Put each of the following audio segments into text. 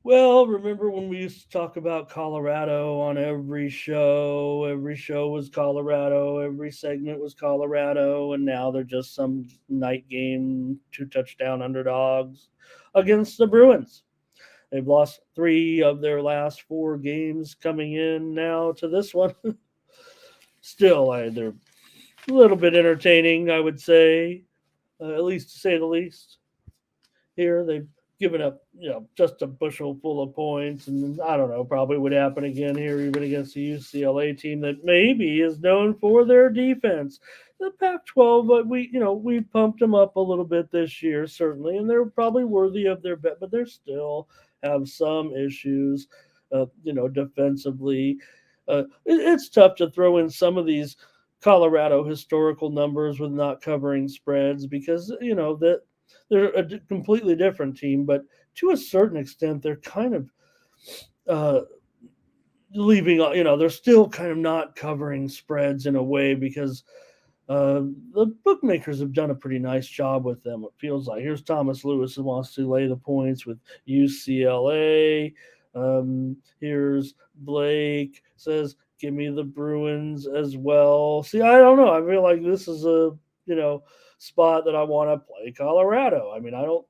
Well, remember when we used to talk about Colorado on every show? Every show was Colorado, every segment was Colorado, and now they're just some night game, two touchdown underdogs against the Bruins. They've lost three of their last four games coming in now to this one. Still, they're a little bit entertaining, I would say, at least to say the least. Here they've given up, just a bushel full of points, and I don't know, probably would happen again here, even against the UCLA team that maybe is known for their defense. The Pac-12, but we pumped them up a little bit this year, certainly, and they're probably worthy of their bet, but they still have some issues, defensively. It's tough to throw in some of these Colorado historical numbers with not covering spreads because that they're a completely different team, but to a certain extent, they're kind of uh, leaving. They're still kind of not covering spreads in a way because the bookmakers have done a pretty nice job with them. It feels like here's Thomas Lewis who wants to lay the points with UCLA. Here's Blake says, "Give me the Bruins as well." See, I don't know. I feel like this is a you know spot that I want to play Colorado. I mean, I don't.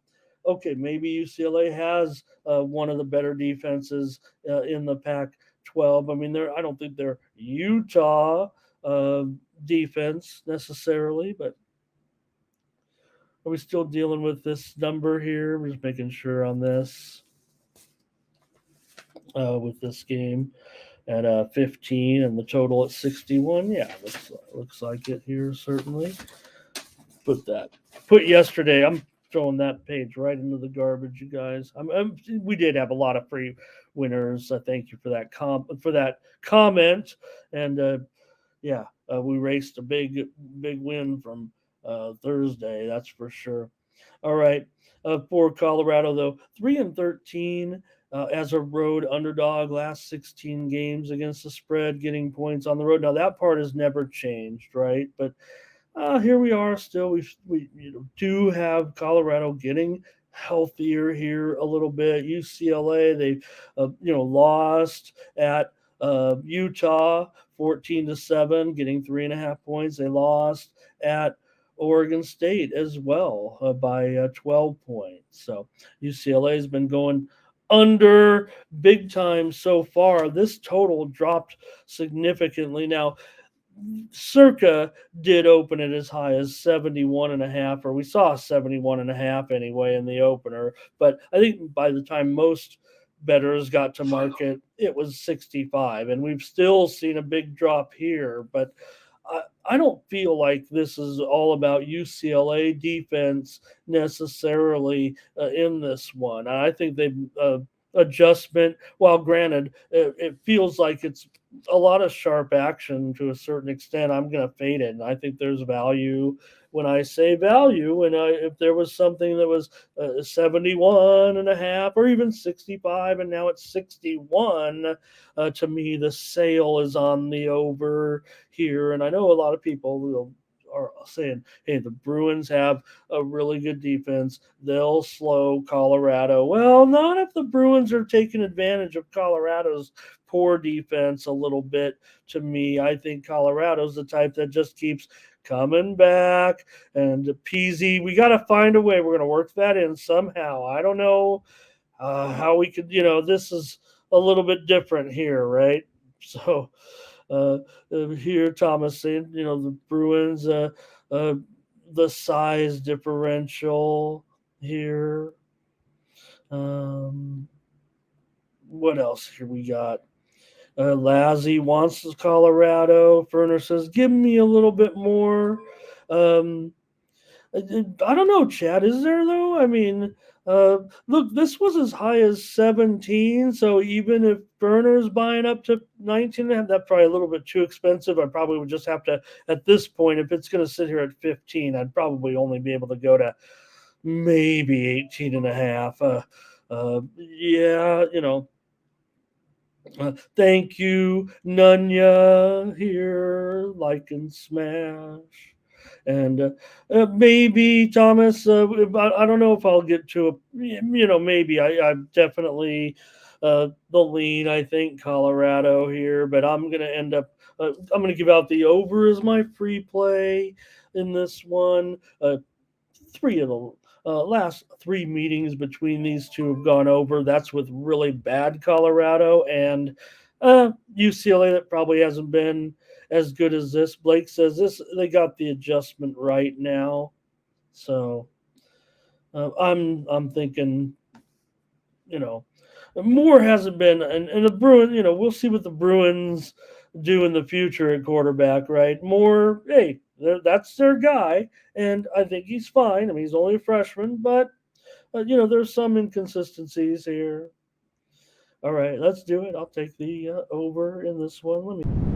Okay, maybe UCLA has one of the better defenses in the Pac-12. I mean, I don't think they're Utah. Uh, Defense necessarily, but are we still dealing with this number here? We're just making sure on this with this game at 15 and the total at 61. Yeah, looks like it here certainly. Put that. Put yesterday. I'm throwing that page right into the garbage, you guys. We did have a lot of free winners. Thank you for that comment, and yeah, we raced a big win from Thursday. That's for sure. All right, for Colorado though, 3-13 as a road underdog. Last 16 games against the spread, getting points on the road. Now that part has never changed, right? But here we are still. We do have Colorado getting healthier here a little bit. UCLA they lost at Utah 14-7, getting 3.5 points. They lost at Oregon State as well by 12 points. So UCLA has been going under big time so far. This total dropped significantly. Now Circa did open it as high as 71 and a half, or we saw 71 and a half anyway in the opener. But I think by the time most bettors got to market, it was 65. And we've still seen a big drop here. But I don't feel like this is all about UCLA defense necessarily in this one. I think they've adjustment. While granted, it feels like it's a lot of sharp action to a certain extent. I'm going to fade it, and I think there's value when I say value. And if there was something that was 71 and a half or even 65 and now it's 61, to me the sale is on the over here. And I know a lot of people will are saying, hey, the Bruins have a really good defense. They'll slow Colorado. Well, not if the Bruins are taking advantage of Colorado's poor defense a little bit. To me, I think Colorado's the type that just keeps coming back. And Peasy, we got to find a way. We're going to work that in somehow. I don't know how we could, this is a little bit different here, right? So uh, here, Thomas saying, the Bruins, uh, the size differential here. Um, what else here we got? Lazzy wants Colorado. Ferner says, give me a little bit more. Um, I don't know, Chad. Is there though? I mean, look, this was as high as 17. So even if Burner's buying up to 19, that's probably a little bit too expensive. I probably would just have to, at this point, if it's going to sit here at 15, I'd probably only be able to go to maybe 18 and a half. Yeah, thank you, Nunya here, like and smash. And maybe Thomas, I don't know if I'll get to a, maybe I definitely the lean. I think Colorado here, but I'm gonna end up. I'm gonna give out the over as my free play in this one. Three of the last three meetings between these two have gone over. That's with really bad Colorado and UCLA that probably hasn't been as good as this. Blake says this they got the adjustment right now, so I'm thinking you know more hasn't been and the Bruins. We'll see what the Bruins do in the future at quarterback. Right, more hey. That's their guy, and I think he's fine. I mean, he's only a freshman, but there's some inconsistencies here. All right, let's do it. I'll take the over in this one. Let me